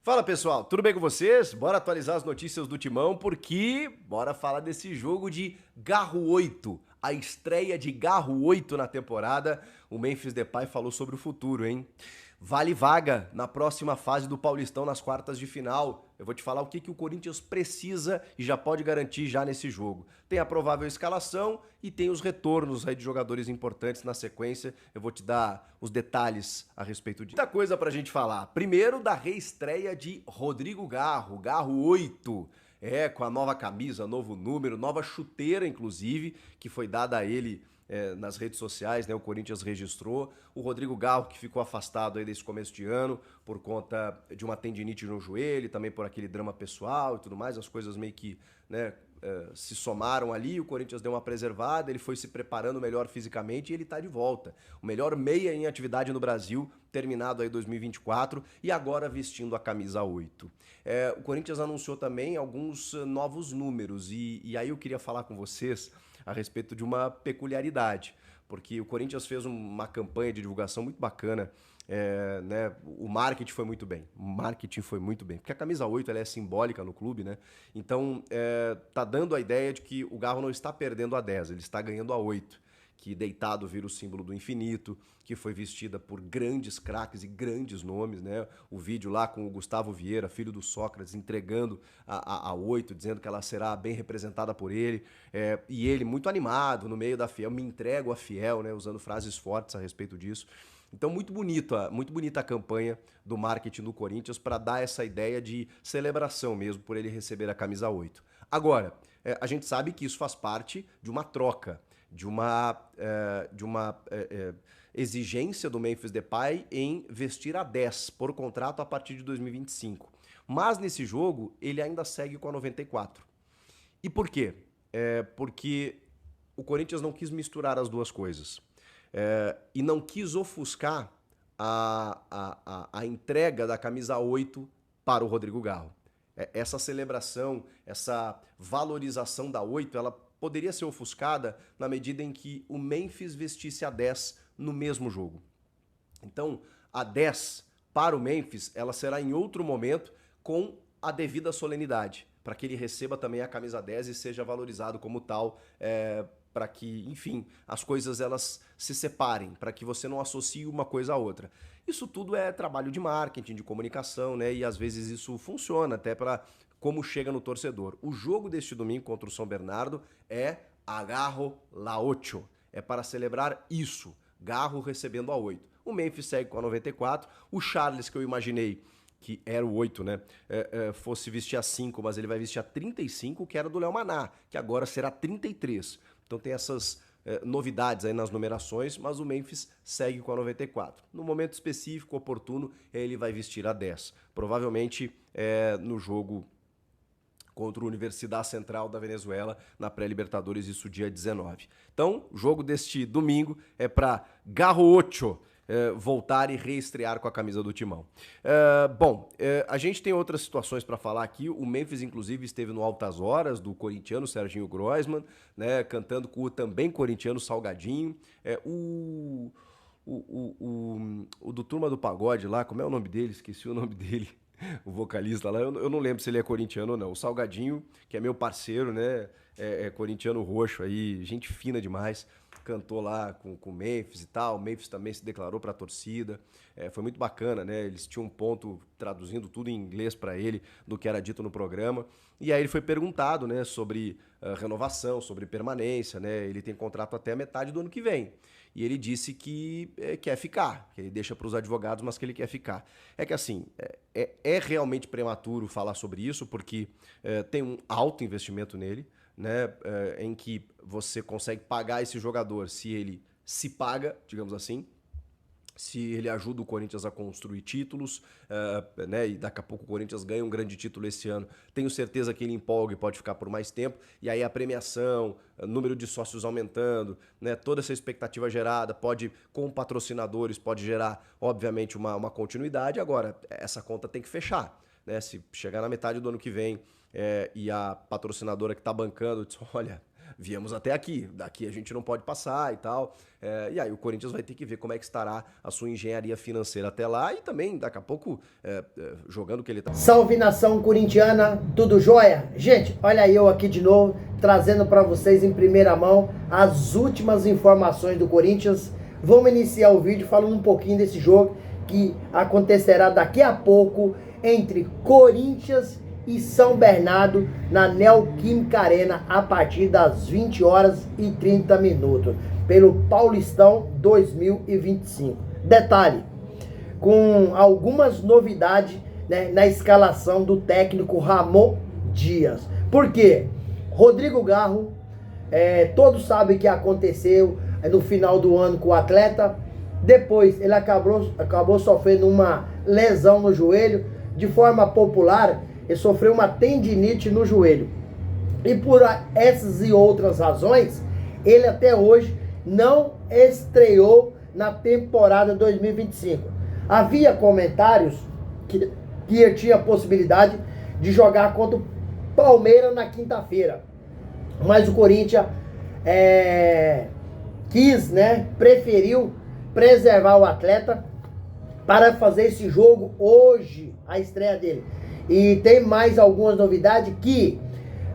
Fala pessoal, tudo bem com vocês? Bora atualizar as notícias do Timão porque bora falar desse jogo de Garro 8, a estreia de Garro 8 na temporada. O Memphis Depay falou sobre o futuro, hein? Vale vaga na próxima fase do Paulistão nas quartas de final. Eu vou te falar o que o Corinthians precisa e já pode garantir já nesse jogo. Tem a provável escalação e tem os retornos aí de jogadores importantes na sequência. Eu vou te dar os detalhes a respeito disso. Muita coisa pra gente falar. Primeiro da reestreia de Rodrigo Garro, Garro 8. Com a nova camisa, novo número, nova chuteira, inclusive, que foi dada a ele nas redes sociais, né? O Corinthians registrou. O Rodrigo Garro, que ficou afastado aí desse começo de ano por conta de uma tendinite no joelho, também por aquele drama pessoal e tudo mais, as coisas meio que, né, se somaram ali, o Corinthians deu uma preservada, ele foi se preparando melhor fisicamente e ele tá de volta. O melhor meia em atividade no Brasil, terminado aí 2024 e agora vestindo a camisa 8. O Corinthians anunciou também alguns novos números e aí eu queria falar com vocês a respeito de uma peculiaridade, porque o Corinthians fez uma campanha de divulgação muito bacana, né? O marketing foi muito bem, porque a camisa 8 ela é simbólica no clube, né? Então tá dando a ideia de que o Garro não está perdendo a 10, ele está ganhando a 8, que deitado vira o símbolo do infinito, que foi vestida por grandes craques e grandes nomes, né? O vídeo lá com o Gustavo Vieira, filho do Sócrates, entregando a 8, dizendo que ela será bem representada por ele, e ele muito animado no meio da Fiel, me entrego a Fiel, né? Usando frases fortes a respeito disso. Então, muito bonita a campanha do marketing do Corinthians para dar essa ideia de celebração mesmo por ele receber a camisa 8. Agora, a gente sabe que isso faz parte de uma troca, de uma exigência do Memphis Depay em vestir a 10 por contrato a partir de 2025. Mas nesse jogo, ele ainda segue com a 94. E por quê? Porque o Corinthians não quis misturar as duas coisas. E não quis ofuscar a entrega da camisa 8 para o Rodrigo Garro. Essa celebração, essa valorização da 8, ela poderia ser ofuscada na medida em que o Memphis vestisse a 10 no mesmo jogo. Então, a 10 para o Memphis, ela será em outro momento com a devida solenidade, para que ele receba também a camisa 10 e seja valorizado como tal, para que, enfim, as coisas elas se separem, para que você não associe uma coisa à outra. Isso tudo é trabalho de marketing, de comunicação, né? E às vezes isso funciona até para como chega no torcedor. O jogo deste domingo contra o São Bernardo é Agarro la 8. É para celebrar isso, Garro recebendo a 8. O Memphis segue com a 94. O Charles, que eu imaginei que era o 8, né? Fosse vestir a 5, mas ele vai vestir a 35, que era do Léo Maná, que agora será 33. Então tem essas novidades aí nas numerações, mas o Memphis segue com a 94. No momento específico, oportuno, ele vai vestir a 10. Provavelmente no jogo contra a Universidade Central da Venezuela, na pré-Libertadores, isso dia 19. Então, o jogo deste domingo é para Garro 8 voltar e reestrear com a camisa do Timão. A gente tem outras situações para falar aqui. O Memphis, inclusive, esteve no Altas Horas do corintiano Serginho Groisman, né, cantando com o também corintiano Salgadinho. O do Turma do Pagode lá, como é o nome dele? Esqueci o nome dele. O vocalista lá, eu não lembro se ele é corintiano ou não. O Salgadinho, que é meu parceiro, né? É corintiano roxo aí, gente fina demais. Cantou lá com o Memphis e tal. O Memphis também se declarou para a torcida. Foi muito bacana, né? Eles tinham um ponto traduzindo tudo em inglês para ele do que era dito no programa. E aí ele foi perguntado, né, sobre renovação, sobre permanência, né? Ele tem contrato até a metade do ano que vem. E ele disse que quer ficar, que ele deixa para os advogados, mas que ele quer ficar. É que assim, é realmente prematuro falar sobre isso, porque tem um alto investimento nele, né, em que você consegue pagar esse jogador se ele se paga, digamos assim, se ele ajuda o Corinthians a construir títulos, né, e daqui a pouco o Corinthians ganha um grande título esse ano. Tenho certeza que ele empolga e pode ficar por mais tempo, e aí a premiação, número de sócios aumentando, né, toda essa expectativa gerada, pode, com patrocinadores, pode gerar, obviamente, uma continuidade. Agora, essa conta tem que fechar, né? Se chegar na metade do ano que vem e a patrocinadora que está bancando diz, olha, viemos até aqui, daqui a gente não pode passar e tal. E aí o Corinthians vai ter que ver como é que estará a sua engenharia financeira até lá e também, daqui a pouco, jogando o que ele tá. Salve nação corintiana, tudo jóia? Gente, olha eu aqui de novo, trazendo para vocês em primeira mão as últimas informações do Corinthians. Vamos iniciar o vídeo falando um pouquinho desse jogo que acontecerá daqui a pouco entre Corinthians e São Bernardo na Neoquímica Arena a partir das 20 horas e 30 minutos, pelo Paulistão 2025. Detalhe, com algumas novidades, né, na escalação do técnico Ramon Dias. Por quê? Rodrigo Garro, todos sabem que aconteceu no final do ano com o atleta. Depois ele acabou sofrendo uma lesão no joelho. De forma popular, ele sofreu uma tendinite no joelho. E por essas e outras razões, ele até hoje não estreou na temporada 2025. Havia comentários que ele tinha a possibilidade de jogar contra o Palmeiras na quinta-feira. Mas o Corinthians preferiu preservar o atleta para fazer esse jogo hoje, a estreia dele. E tem mais algumas novidades que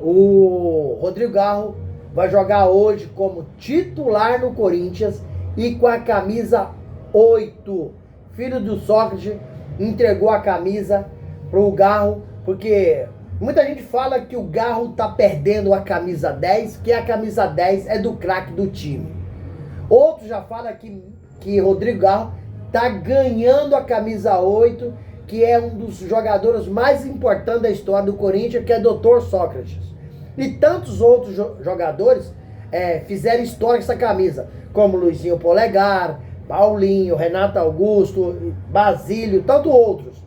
o Rodrigo Garro vai jogar hoje como titular no Corinthians e com a camisa 8. Filho do Sócrates entregou a camisa pro Garro, porque muita gente fala que o Garro tá perdendo a camisa 10, que a camisa 10 é do craque do time. Outros já falam que Rodrigo Garro tá ganhando a camisa 8, que é um dos jogadores mais importantes da história do Corinthians, que é Dr. Sócrates. E tantos outros jogadores fizeram história com essa camisa, como Luizinho Polegar, Paulinho, Renato Augusto, Basílio, tantos outros,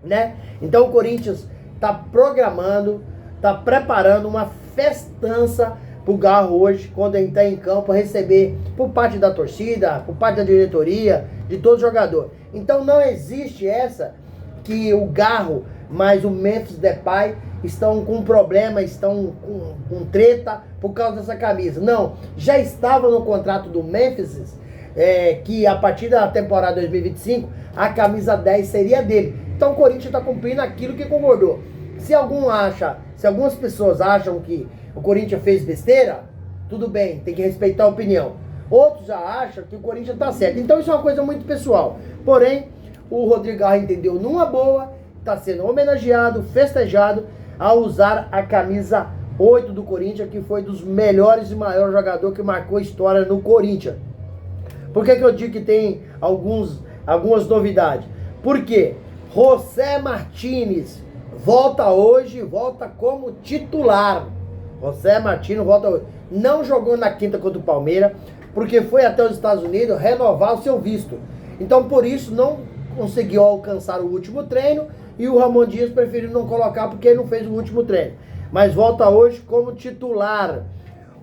né? Então o Corinthians tá programando, tá preparando uma festança pro Garro hoje, quando ele tá em campo, receber por parte da torcida, por parte da diretoria, de todo jogador. Então não existe essa que o Garro mais o Memphis Depay estão com problema, estão com treta por causa dessa camisa. Não, já estava no contrato do Memphis, que a partir da temporada 2025, a camisa 10 seria dele. Então o Corinthians está cumprindo aquilo que concordou. Se algumas pessoas acham que o Corinthians fez besteira, tudo bem, tem que respeitar a opinião. Outros já acham que o Corinthians está certo. Então isso é uma coisa muito pessoal. Porém, o Rodrigo Garro entendeu numa boa, está sendo homenageado, festejado, ao usar a camisa 8 do Corinthians, que foi dos melhores e maiores jogadores que marcou a história no Corinthians. Por que eu digo que tem algumas novidades? Porque José Martínez volta hoje, volta como titular. José Martínez volta hoje. Não jogou na quinta contra o Palmeiras, porque foi até os Estados Unidos renovar o seu visto. Então, por isso, não conseguiu alcançar o último treino e o Ramon Dias preferiu não colocar porque ele não fez o último treino. Mas volta hoje como titular.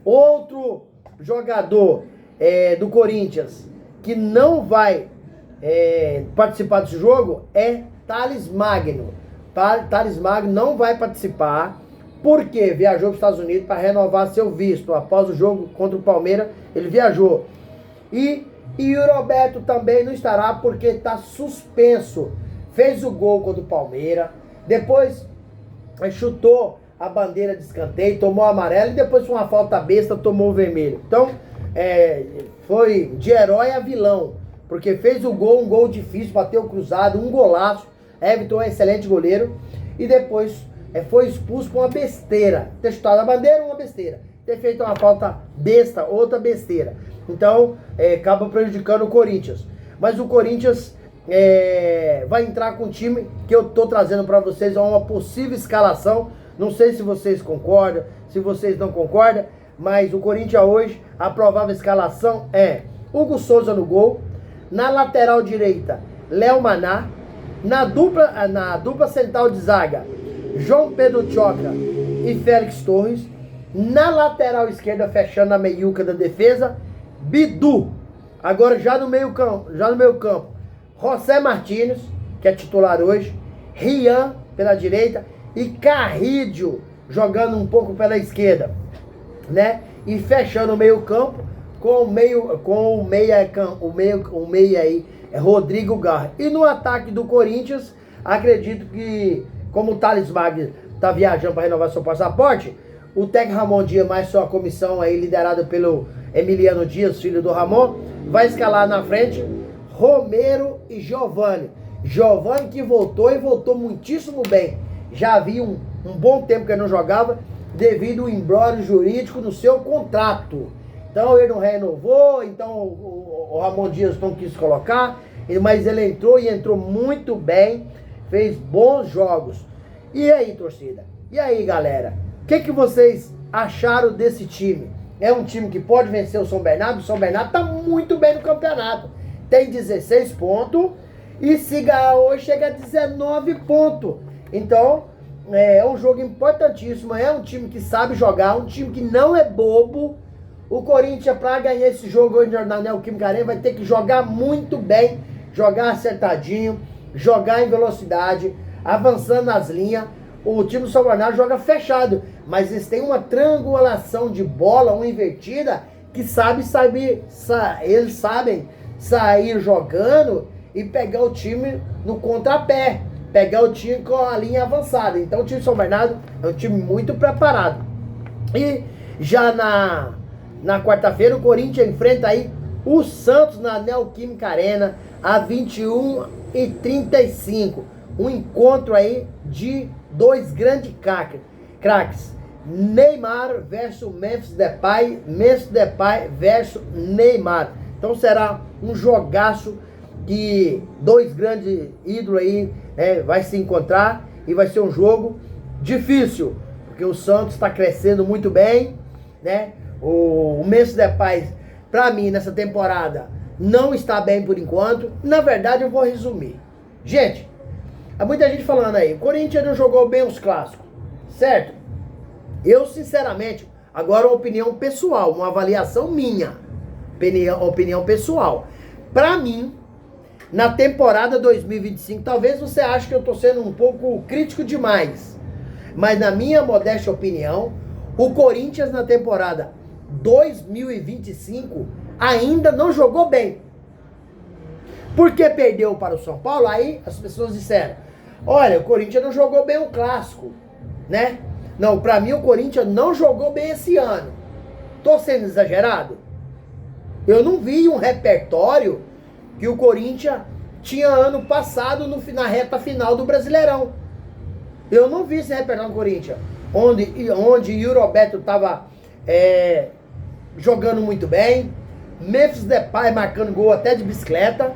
Outro jogador do Corinthians que não vai participar desse jogo é Thales Magno. Thales Magno não vai participar porque viajou para os Estados Unidos para renovar seu visto. Após o jogo contra o Palmeiras, ele viajou. E o Roberto também não estará porque está suspenso. Fez o gol contra o Palmeiras, depois chutou a bandeira de escanteio, tomou amarelo e depois foi uma falta besta, tomou o vermelho. Então, foi de herói a vilão, porque fez o gol, um gol difícil, bateu cruzado, um golaço. Everton é um excelente goleiro e depois foi expulso por uma besteira. Ter chutado a bandeira, uma besteira. Ter feito uma falta besta, outra besteira. Então, acaba prejudicando o Corinthians. Mas o Corinthians vai entrar com o time que eu tô trazendo para vocês, uma possível escalação. Não sei se vocês concordam, se vocês não concordam, mas o Corinthians hoje, a provável escalação é Hugo Souza no gol, na lateral direita, Léo Maná, na dupla central de zaga, João Pedro Choca e Félix Torres, na lateral esquerda, fechando a meiuca da defesa, Bidu. Agora já no meio campo, José Martínez, que é titular hoje, Rian pela direita e Carrídio jogando um pouco pela esquerda. né? E fechando o meio campo com o meia aí, Rodrigo Garro. E no ataque do Corinthians, acredito que, como o Thales Magno tá viajando para renovar seu passaporte, o técnico Ramon Dias, mais sua comissão aí, liderada pelo Emiliano Dias, filho do Ramon, vai escalar na frente Romero e Giovani. Giovani que voltou e voltou muitíssimo bem. Já havia um bom tempo que ele não jogava devido ao imbróglio jurídico no seu contrato. Então ele não renovou, então o Ramon Dias não quis colocar, mas ele entrou e entrou muito bem, fez bons jogos. E aí, torcida? E aí, galera? O que vocês acharam desse time? É um time que pode vencer o São Bernardo? O São Bernardo está muito bem no campeonato. Tem 16 pontos e se ganhar hoje chega a 19 pontos. Então, é um jogo importantíssimo. É um time que sabe jogar, um time que não é bobo. O Corinthians, para ganhar esse jogo hoje na Neoquímica Arena, vai ter que jogar muito bem, jogar acertadinho, jogar em velocidade, avançando nas linhas. O time do São Bernardo joga fechado, mas eles têm uma triangulação de bola, uma invertida, que eles sabem sair jogando e pegar o time no contrapé, pegar o time com a linha avançada. Então o time do São Bernardo é um time muito preparado. E já na quarta-feira o Corinthians enfrenta aí o Santos na Neoquímica Arena a 21h35. Um encontro aí de dois grandes craques. Neymar versus Memphis Depay. Memphis Depay versus Neymar. Então será um jogaço que dois grandes ídolos aí vai se encontrar e vai ser um jogo difícil, porque o Santos está crescendo muito bem, né? O Memphis Depay, para mim, nessa temporada, não está bem por enquanto. Na verdade, eu vou resumir. Gente, há muita gente falando aí, o Corinthians não jogou bem os clássicos, certo? Eu, sinceramente, agora uma opinião pessoal, uma avaliação minha, opinião pessoal. Para mim, na temporada 2025, talvez você ache que eu estou sendo um pouco crítico demais, mas na minha modesta opinião, o Corinthians na temporada 2025 ainda não jogou bem. Porque perdeu para o São Paulo, aí as pessoas disseram, olha, o Corinthians não jogou bem o clássico, né? Não, para mim o Corinthians não jogou bem esse ano. Tô sendo exagerado? Eu não vi um repertório que o Corinthians tinha ano passado na reta final do Brasileirão. Eu não vi esse repertório do Corinthians, onde o Roberto estava jogando muito bem, Memphis Depay marcando gol até de bicicleta,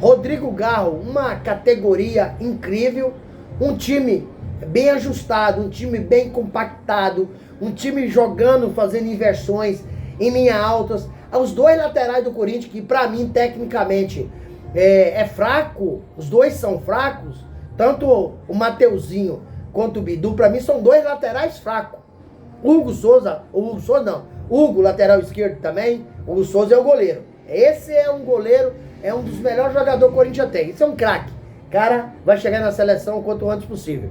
Rodrigo Garro, uma categoria incrível, um time bem ajustado, um time bem compactado, um time jogando, fazendo inversões em linhas altas. Os dois laterais do Corinthians, que pra mim, tecnicamente, é fraco, os dois são fracos, tanto o Mateuzinho quanto o Bidu, pra mim, são dois laterais fracos. Hugo, lateral esquerdo também, o Hugo Souza é o goleiro. Esse é um goleiro, é um dos melhores jogadores que o Corinthians tem. Esse é um craque. Cara, vai chegar na seleção o quanto antes possível.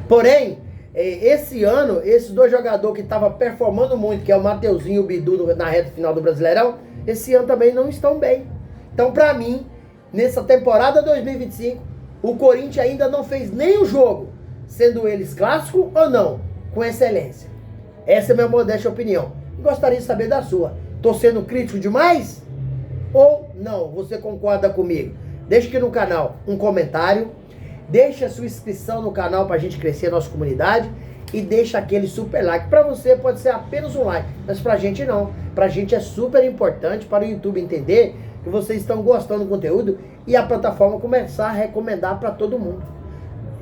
Porém, esse ano, esses dois jogadores que estavam performando muito, que é o Mateuzinho e o Bidu na reta final do Brasileirão, esse ano também não estão bem. Então, pra mim, nessa temporada 2025, o Corinthians ainda não fez nenhum jogo, sendo eles clássico ou não, com excelência. Essa é a minha modesta opinião. Gostaria de saber da sua. Tô sendo crítico demais? Ou não? Você concorda comigo? Deixa aqui no canal um comentário. Deixa a sua inscrição no canal pra gente crescer a nossa comunidade. E deixa aquele super like. Pra você pode ser apenas um like, mas pra gente não. Pra gente é super importante para o YouTube entender que vocês estão gostando do conteúdo e a plataforma começar a recomendar pra todo mundo.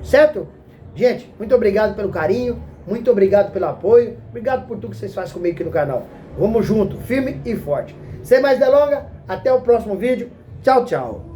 Certo? Gente, muito obrigado pelo carinho. Muito obrigado pelo apoio. Obrigado por tudo que vocês fazem comigo aqui no canal. Vamos junto, firme e forte. Sem mais delongas, até o próximo vídeo. Tchau, tchau.